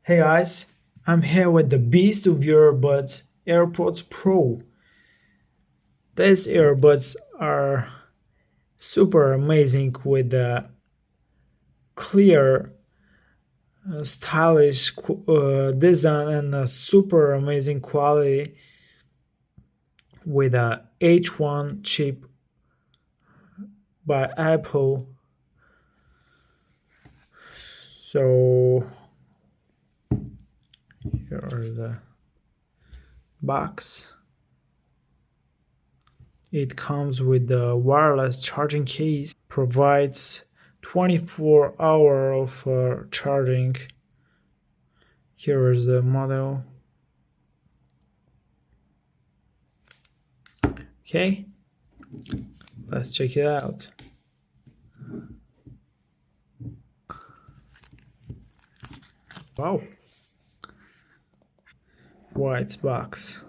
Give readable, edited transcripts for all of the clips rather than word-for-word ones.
Hey guys, I'm here with the beast of earbuds, AirPods Pro. These earbuds are super amazing with a clear, stylish design and a super amazing quality with a H1 chip by Apple. So here are the box. It comes with the wireless charging case, provides 24 hours of charging. Here is the model. Okay, let's check it out. Wow, white box.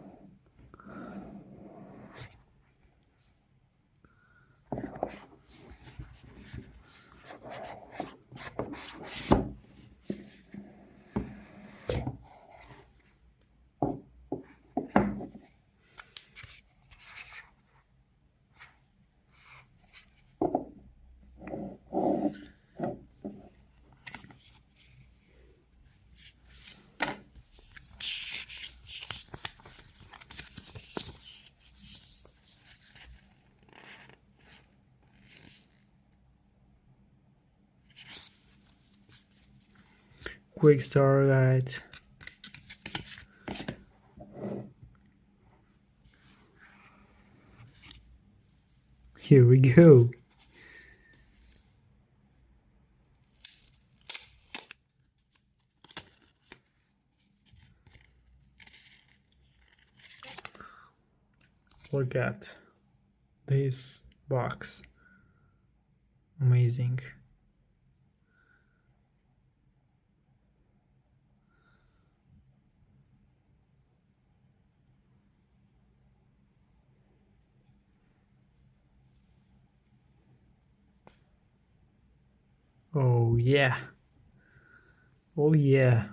Quick start guide. Here we go. Look at this box. Amazing. Oh yeah. Oh yeah.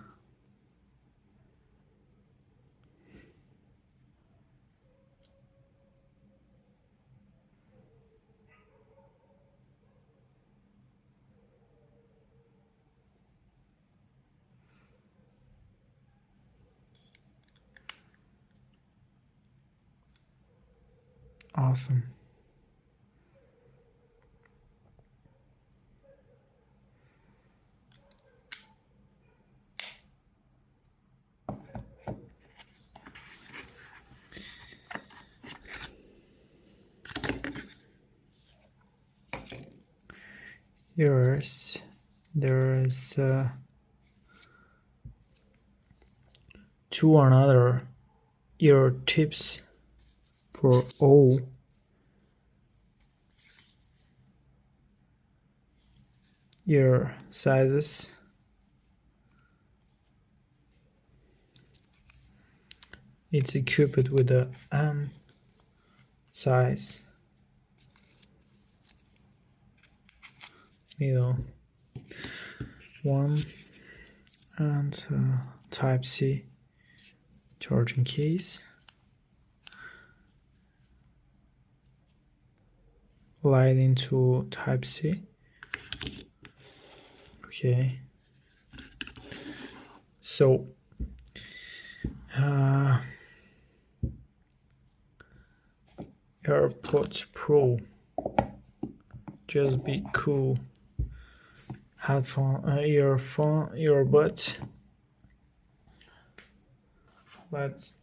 Awesome. There's two another ear tips for all ear sizes. It's equipped with a M size, middle one, and Type C charging case. Light into Type C. Okay. So AirPods Pro, just be cool. Headphone, earbuds. Let's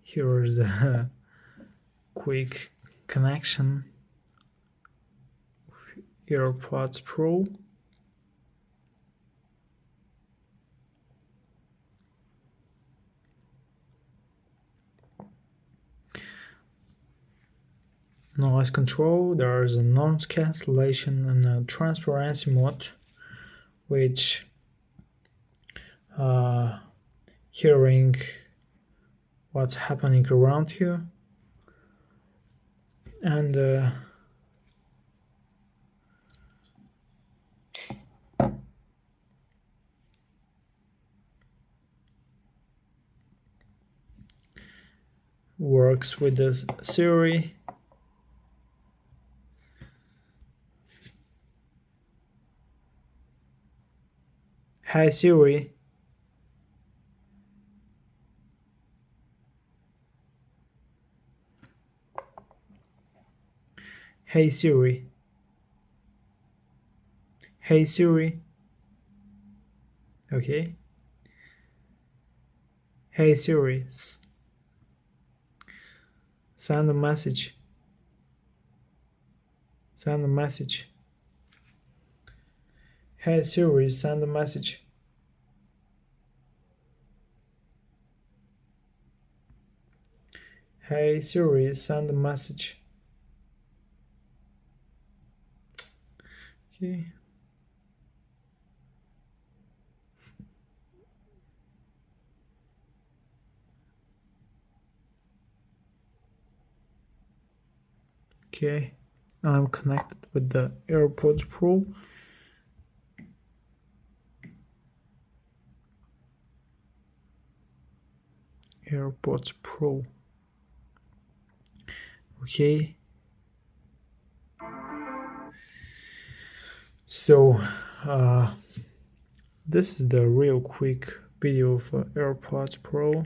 here is the quick connection of AirPods Pro. noise control, there is a noise cancellation and a transparency mode, which hearing what's happening around you, and works with the Siri. Hi Siri. Hey Siri. Hey Siri. Okay. Hey Siri. Send a message. Send a message. Hey Siri, send a message. Hey Siri, send a message. Okay. Okay. I'm connected with the Airpods Pro. Airpods Pro. Okay. So this is the real quick video of AirPods Pro.